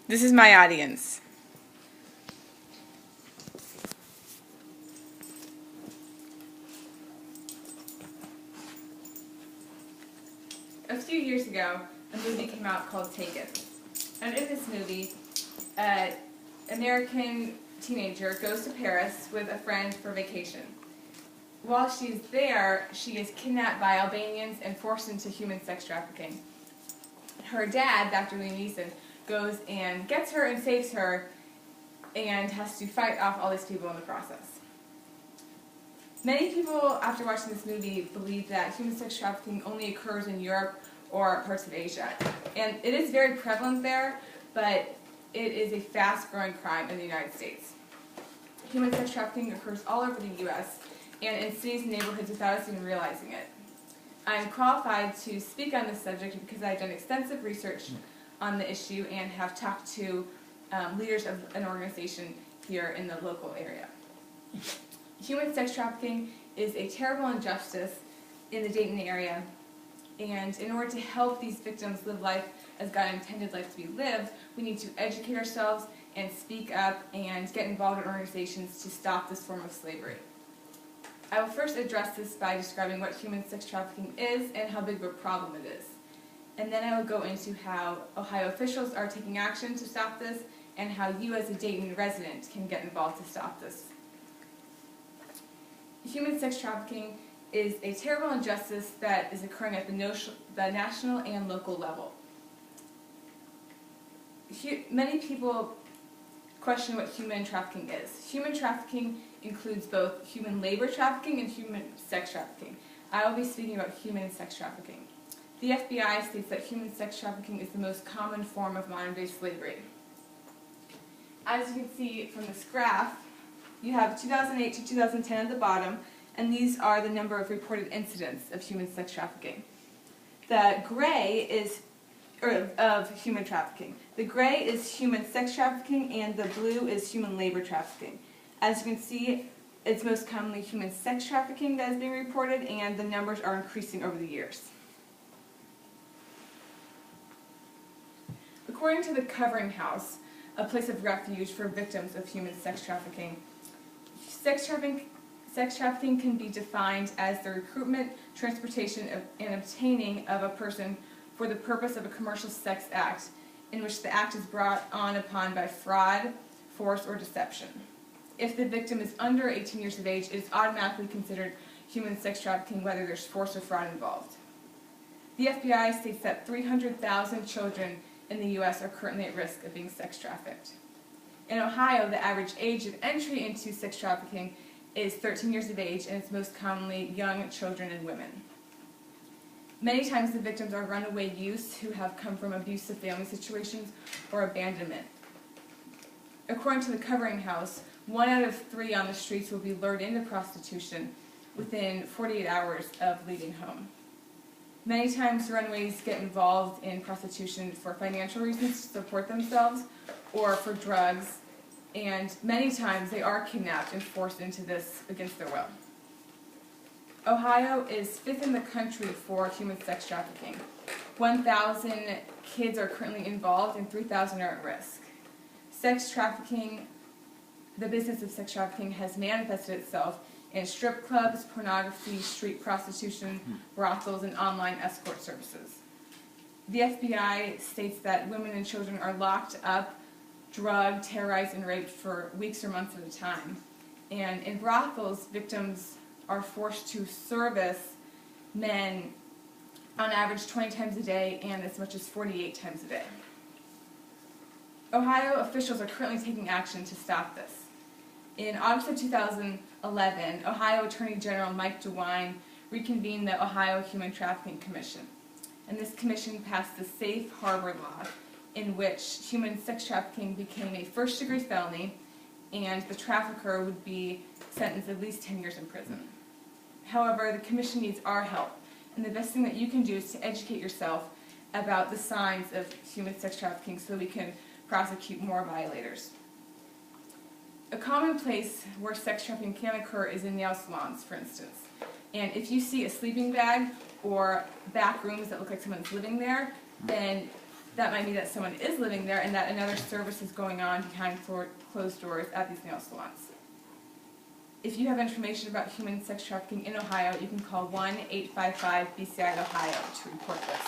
This is my audience. A few years ago, a movie came out called Taken. And in this movie, an American teenager goes to Paris with a friend for vacation. While she's there, she is kidnapped by Albanians and forced into human sex trafficking. Her dad, Dr. Liam Neeson, goes and gets her and saves her and has to fight off all these people in the process. Many people, after watching this movie, believe that human sex trafficking only occurs in Europe or parts of Asia. And it is very prevalent there, but it is a fast-growing crime in the United States. Human sex trafficking occurs all over the U.S. and in cities and neighborhoods without us even realizing it. I'm qualified to speak on this subject because I've done extensive research on the issue and have talked to leaders of an organization here in the local area. Human sex trafficking is a terrible injustice in the Dayton area, and in order to help these victims live life as God intended life to be lived, we need to educate ourselves and speak up and get involved in organizations to stop this form of slavery. I will first address this by describing what human sex trafficking is and how big of a problem it is. And then I will go into how Ohio officials are taking action to stop this and how you as a Dayton resident can get involved to stop this. Human sex trafficking is a terrible injustice that is occurring at the national and local level. Many people question what human trafficking is. Human trafficking includes both human labor trafficking and human sex trafficking. I will be speaking about human sex trafficking. The FBI states that human sex trafficking is the most common form of modern-day slavery. As you can see from this graph, you have 2008 to 2010 at the bottom, and these are the number of reported incidents of human sex trafficking. The gray is of human trafficking. The gray is human sex trafficking, and the blue is human labor trafficking. As you can see, it's most commonly human sex trafficking that is being reported, and the numbers are increasing over the years. According to the Covering House, a place of refuge for victims of human sex trafficking, sex trafficking can be defined as the recruitment, transportation, and obtaining of a person for the purpose of a commercial sex act, in which the act is brought on upon by fraud, force, or deception. If the victim is under 18 years of age, it is automatically considered human sex trafficking, whether there's force or fraud involved. The FBI states that 300,000 children in the U.S. are currently at risk of being sex trafficked. In Ohio, the average age of entry into sex trafficking is 13 years of age, and it's most commonly young children and women. Many times the victims are runaway youths who have come from abusive family situations or abandonment. According to the Covering House, 1 out of 3 on the streets will be lured into prostitution within 48 hours of leaving home. Many times runaways get involved in prostitution for financial reasons to support themselves or for drugs, and many times they are kidnapped and forced into this against their will. Ohio is 5th in the country for human sex trafficking. 1,000 kids are currently involved and 3,000 are at risk. Sex trafficking, the business of sex trafficking has manifested itself in strip clubs, pornography, street prostitution, brothels, and online escort services. The FBI states that women and children are locked up, drugged, terrorized, and raped for weeks or months at a time. And in brothels, victims are forced to service men on average 20 times a day and as much as 48 times a day. Ohio officials are currently taking action to stop this. In August of 2011, Ohio Attorney General Mike DeWine reconvened the Ohio Human Trafficking Commission. And this commission passed the Safe Harbor Law, in which human sex trafficking became a first-degree felony, and the trafficker would be sentenced at least 10 years in prison. However, the commission needs our help, and the best thing that you can do is to educate yourself about the signs of human sex trafficking so we can prosecute more violators. A common place where sex trafficking can occur is in nail salons, for instance. And if you see a sleeping bag or back rooms that look like someone's living there, then That might mean that someone is living there and that another service is going on behind closed doors at these nail salons. If you have information about human sex trafficking in Ohio, you can call 1-855-BCI-OHIO to report this.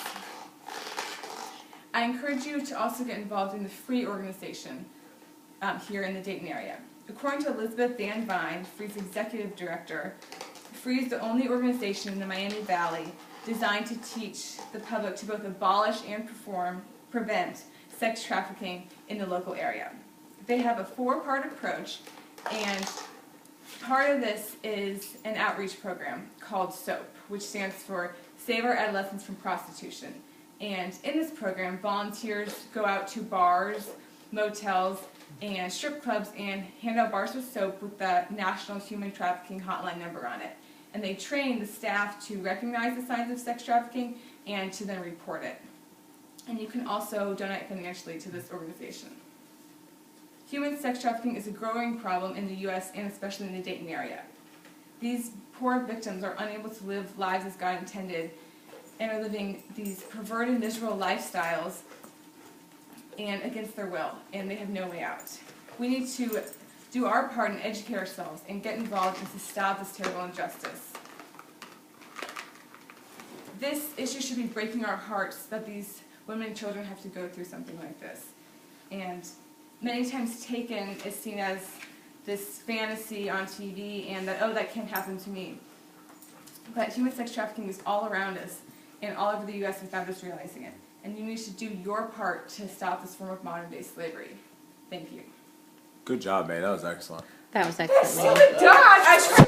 I encourage you to also get involved in the FREE organization here in the Dayton area. According to Elizabeth Van Vine, FREE's executive director, FREE is the only organization in the Miami Valley designed to teach the public to both abolish and prevent sex trafficking in the local area. They have a 4-part approach, and part of this is an outreach program called SOAP, which stands for Save Our Adolescents from Prostitution. And in this program, volunteers go out to bars, motels, and strip clubs and hand out bars of soap with the National Human Trafficking Hotline number on it. And they train the staff to recognize the signs of sex trafficking and to then report it. And you can also donate financially to this organization. Human sex trafficking is a growing problem in the U.S. and especially in the Dayton area. These poor victims are unable to live lives as God intended and are living these perverted, miserable lifestyles and against their will, and they have no way out. We need to do our part and educate ourselves and get involved and to stop this terrible injustice. This issue should be breaking our hearts that these women and children have to go through something like this. And many times Taken is seen as this fantasy on TV and that, oh, that can't happen to me. But human sex trafficking is all around us and all over the U.S. without us realizing it. And you need to do your part to stop this form of modern-day slavery. Thank you. Good job, May. That was excellent. That was excellent. Oh my God! I tried.